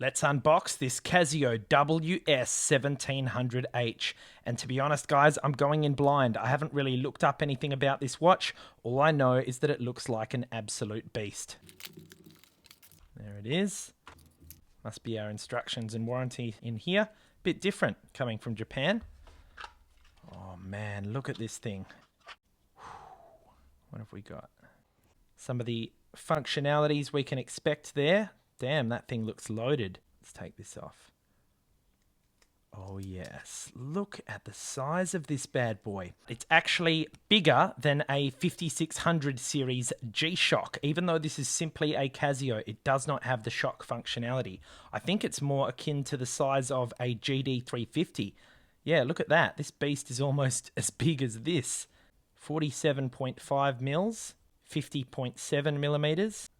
Let's unbox this Casio WS-1700H. And to be honest, guys, I'm going in blind. I haven't really looked up anything about this watch. All I know is that it looks like an absolute beast. There it is. Must be our instructions and warranty in here. Bit different coming from Japan. Oh man, look at this thing. What have we got? Some of the functionalities we can expect there. Damn, that thing looks loaded. Let's take this off. Oh yes, look at the size of this bad boy. It's actually bigger than a 5600 series G-Shock. Even though this is simply a Casio, it does not have the shock functionality. I think it's more akin to the size of a GD350. Yeah, look at that. This beast is almost as big as this. 47.5 mils, 50.7 millimeters.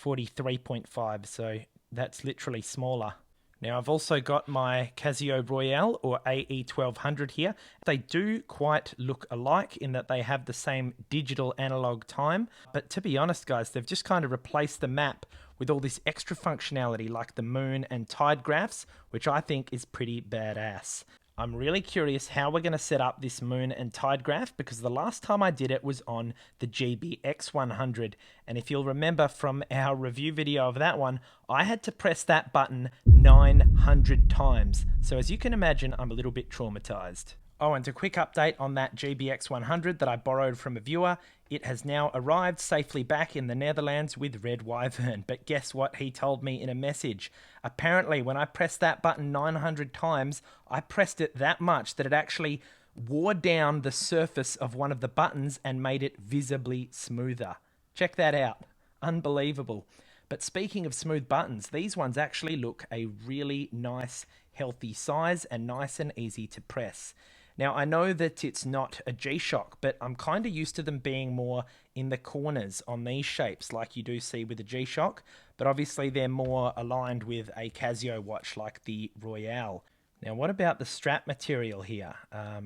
43.5, so that's literally smaller. Now I've also got my Casio Royale or AE1200 here. They do quite look alike in that they have the same digital analog time, but to be honest guys, they've just kind of replaced the map with all this extra functionality like the moon and tide graphs, which I think is pretty badass. I'm really curious how we're going to set up this moon and tide graph because the last time I did it was on the GBX100, and if you'll remember from our review video of that one, I had to press that button 900 times. So as you can imagine, I'm a little bit traumatized. Oh, and a quick update on that GBX100 that I borrowed from a viewer. It has now arrived safely back in the Netherlands with Red Wyvern. But guess what he told me in a message? Apparently, when I pressed that button 900 times, I pressed it that much that it actually wore down the surface of one of the buttons and made it visibly smoother. Check that out. Unbelievable. But speaking of smooth buttons, these ones actually look a really nice, healthy size and nice and easy to press. Now, I know that it's not a G-Shock, but I'm kind of used to them being more in the corners on these shapes like you do see with a G-Shock, but obviously they're more aligned with a Casio watch like the Royale. Now, what about the strap material here?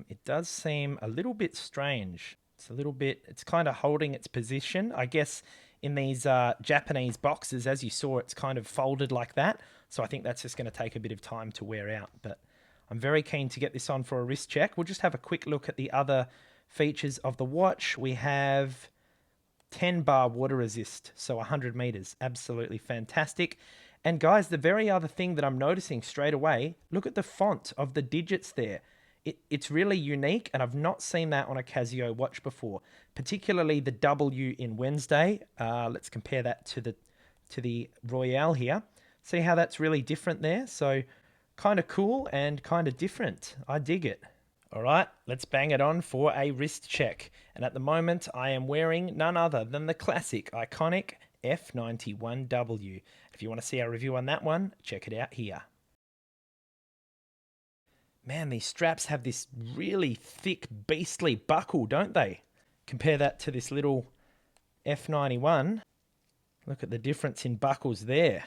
It does seem a little bit strange. It's kind of holding its position. I guess in these Japanese boxes, as you saw, it's kind of folded like that. So I think that's just going to take a bit of time to wear out, but I'm very keen to get this on for a wrist check. We'll just have a quick look at the other features of the watch. We have 10 bar water resist, so 100 meters. Absolutely fantastic. And guys, the very other thing that I'm noticing straight away, look at the font of the digits there. It's really unique, and I've not seen that on a Casio watch before, particularly the W in Wednesday. Let's compare that to the Royale here. See how that's really different there? So kind of cool and kind of different. I dig it. All right, let's bang it on for a wrist check. And at the moment, I am wearing none other than the classic, iconic F91W. If you want to see our review on that one, check it out here. Man, these straps have this really thick, beastly buckle, don't they? Compare that to this little F91. Look at the difference in buckles there.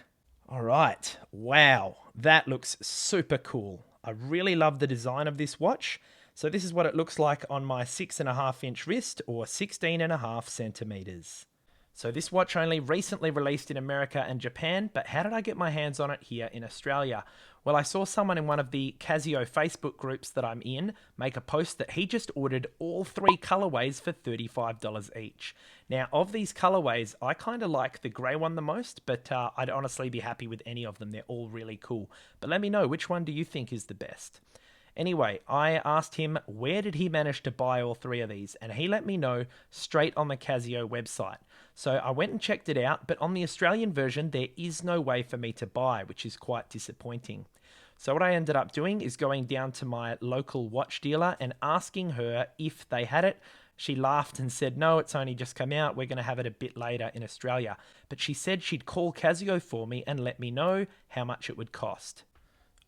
All right, wow, that looks super cool. I really love the design of this watch. So this is what it looks like on my 6.5-inch wrist or 16.5 centimeters. So this watch only recently released in America and Japan, but how did I get my hands on it here in Australia? Well, I saw someone in one of the Casio Facebook groups that I'm in make a post that he just ordered all 3 colorways for $35 each. Now, of these colorways, I kind of like the grey one the most, but I'd honestly be happy with any of them. They're all really cool. But let me know, which one do you think is the best? Anyway, I asked him where did he manage to buy all 3 of these, and he let me know straight on the Casio website. So I went and checked it out, but on the Australian version, there is no way for me to buy, which is quite disappointing. So what I ended up doing is going down to my local watch dealer and asking her if they had it. She laughed and said, no, it's only just come out. We're going to have it a bit later in Australia. But she said she'd call Casio for me and let me know how much it would cost.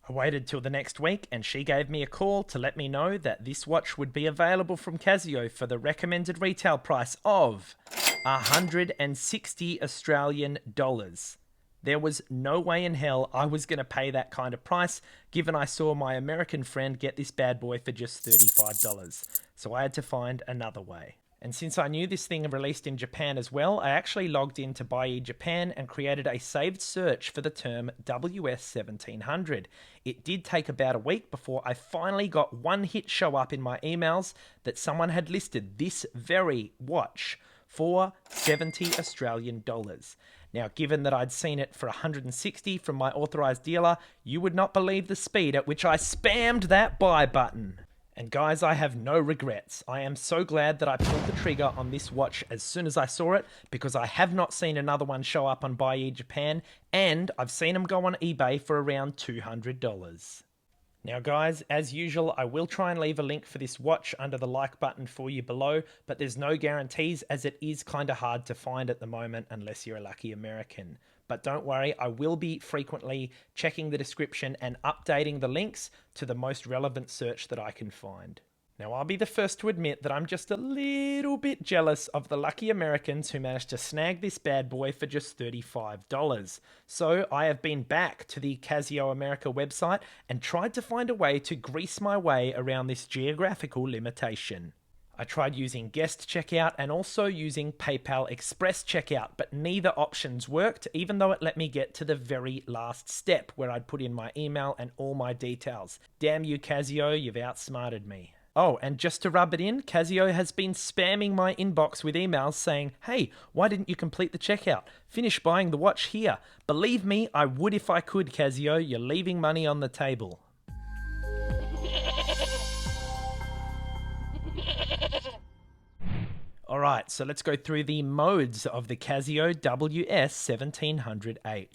I waited till the next week and she gave me a call to let me know that this watch would be available from Casio for the recommended retail price of 160 Australian dollars. There was no way in hell I was going to pay that kind of price, given I saw my American friend get this bad boy for just $35. So I had to find another way. And since I knew this thing released in Japan as well, I actually logged into Buy Japan and created a saved search for the term WS-1700. It did take about a week before I finally got one hit show up in my emails that someone had listed this very watch for 70 Australian dollars. Now, given that I'd seen it for 160 from my authorized dealer, you would not believe the speed at which I spammed that buy button. And guys, I have no regrets. I am so glad that I pulled the trigger on this watch as soon as I saw it, because I have not seen another one show up on Buy Japan, and I've seen them go on eBay for around $200. Now guys, as usual, I will try and leave a link for this watch under the like button for you below, but there's no guarantees as it is kind of hard to find at the moment unless you're a lucky American. But don't worry, I will be frequently checking the description and updating the links to the most relevant search that I can find. Now, I'll be the first to admit that I'm just a little bit jealous of the lucky Americans who managed to snag this bad boy for just $35. So I have been back to the Casio America website and tried to find a way to grease my way around this geographical limitation. I tried using guest checkout and also using PayPal Express checkout, but neither options worked, even though it let me get to the very last step where I'd put in my email and all my details. Damn you, Casio, you've outsmarted me. Oh, and just to rub it in, Casio has been spamming my inbox with emails saying, hey, why didn't you complete the checkout? Finish buying the watch here. Believe me, I would if I could, Casio. You're leaving money on the table. Alright, so let's go through the modes of the Casio WS-1700H.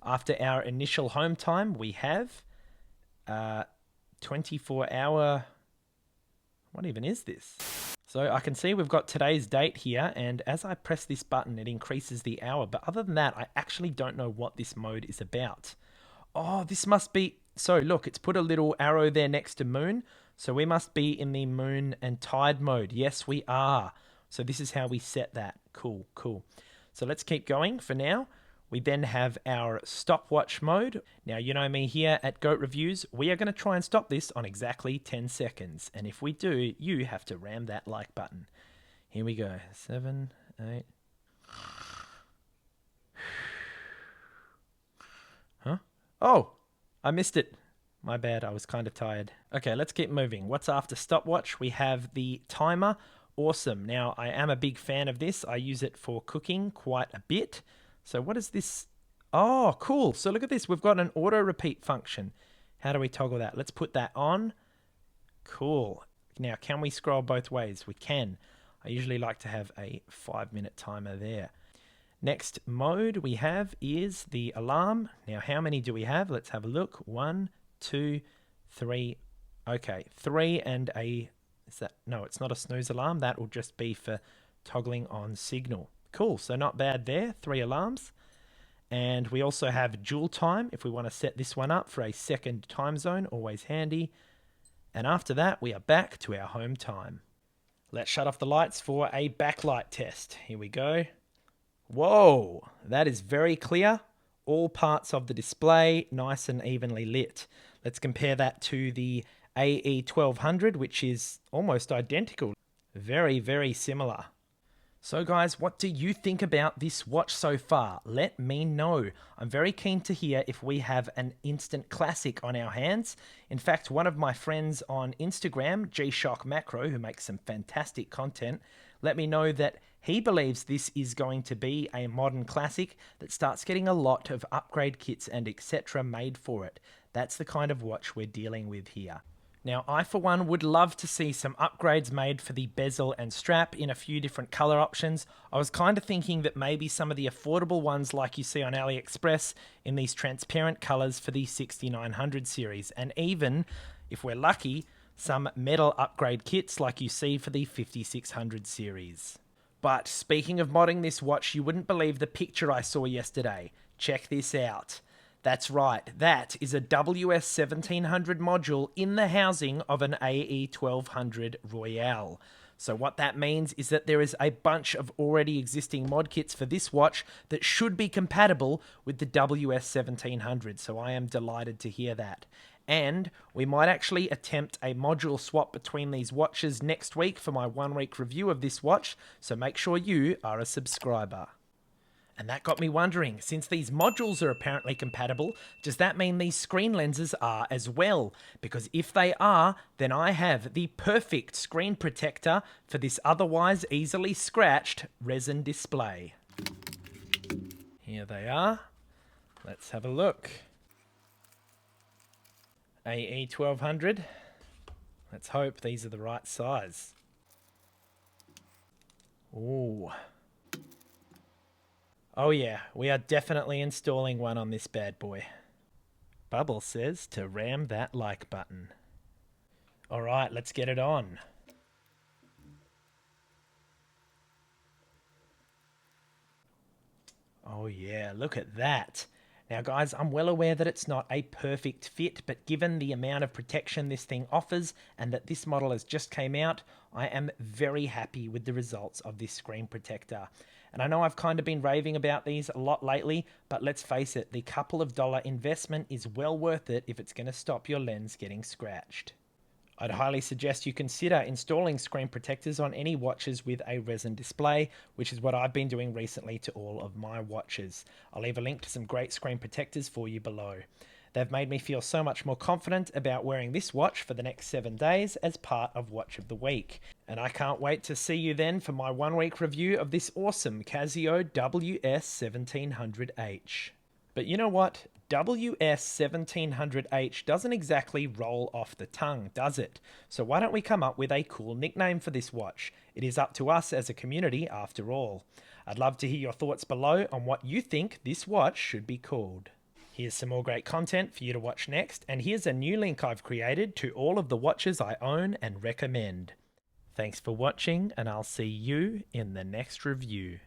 After our initial home time, we have 24-hour... What even is this? So I can see we've got today's date here, and as I press this button, it increases the hour. But other than that, I actually don't know what this mode is about. Oh, this must be... So look, it's put a little arrow there next to moon. So we must be in the moon and tide mode. Yes, we are. So this is how we set that. Cool, cool. So let's keep going for now. We then have our stopwatch mode. Now, you know me here at Goat Reviews. We are going to try and stop this on exactly 10 seconds. And if we do, you have to ram that like button. Here we go. 7, 8. Huh? Oh, I missed it. My bad, I was kind of tired. Okay, let's keep moving. What's after stopwatch? We have the timer. Awesome. Now, I am a big fan of this. I use it for cooking quite a bit. So what is this? Oh, cool. So look at this. We've got an auto repeat function. How do we toggle that? Let's put that on. Cool. Now, can we scroll both ways? We can. I usually like to have a 5-minute timer there. Next mode we have is the alarm. Now, how many do we have? Let's have a look. 1, 2, 3. Okay, 3 and a... Is that... No, it's not a snooze alarm. That will just be for toggling on signal. Cool, so not bad there. 3 alarms. And we also have dual time if we want to set this one up for a second time zone. Always handy. And after that, we are back to our home time. Let's shut off the lights for a backlight test. Here we go. Whoa, that is very clear. All parts of the display nice and evenly lit. Let's compare that to the AE1200, which is almost identical. Very, very similar. So guys, what do you think about this watch so far? Let me know. I'm very keen to hear if we have an instant classic on our hands. In fact, one of my friends on Instagram, G-Shock Macro, who makes some fantastic content, let me know that he believes this is going to be a modern classic that starts getting a lot of upgrade kits and etc. made for it. That's the kind of watch we're dealing with here. Now, I for one would love to see some upgrades made for the bezel and strap in a few different color options. I was kind of thinking that maybe some of the affordable ones like you see on AliExpress in these transparent colors for the 6900 series, and even, if we're lucky, some metal upgrade kits like you see for the 5600 series. But speaking of modding this watch, you wouldn't believe the picture I saw yesterday. Check this out. That's right, that is a WS-1700 module in the housing of an AE1200 Royale. So what that means is that there is a bunch of already existing mod kits for this watch that should be compatible with the WS-1700, so I am delighted to hear that. And we might actually attempt a module swap between these watches next week for my 1-week review of this watch, so make sure you are a subscriber. And that got me wondering, since these modules are apparently compatible, does that mean these screen lenses are as well? Because if they are, then I have the perfect screen protector for this otherwise easily scratched resin display. Here they are. Let's have a look. AE 1200. Let's hope these are the right size. Ooh. Oh yeah, we are definitely installing one on this bad boy. Bubble says to ram that like button. Alright, let's get it on. Oh yeah, look at that. Now guys, I'm well aware that it's not a perfect fit, but given the amount of protection this thing offers and that this model has just came out, I am very happy with the results of this screen protector. And I know I've kind of been raving about these a lot lately, but let's face it, the couple of dollar investment is well worth it if it's going to stop your lens getting scratched. I'd highly suggest you consider installing screen protectors on any watches with a resin display, which is what I've been doing recently to all of my watches. I'll leave a link to some great screen protectors for you below. They've made me feel so much more confident about wearing this watch for the next 7 days as part of Watch of the Week. And I can't wait to see you then for my 1-week review of this awesome Casio WS-1700H. But you know what? WS-1700H doesn't exactly roll off the tongue, does it? So why don't we come up with a cool nickname for this watch? It is up to us as a community after all. I'd love to hear your thoughts below on what you think this watch should be called. Here's some more great content for you to watch next, and here's a new link I've created to all of the watches I own and recommend. Thanks for watching, and I'll see you in the next review.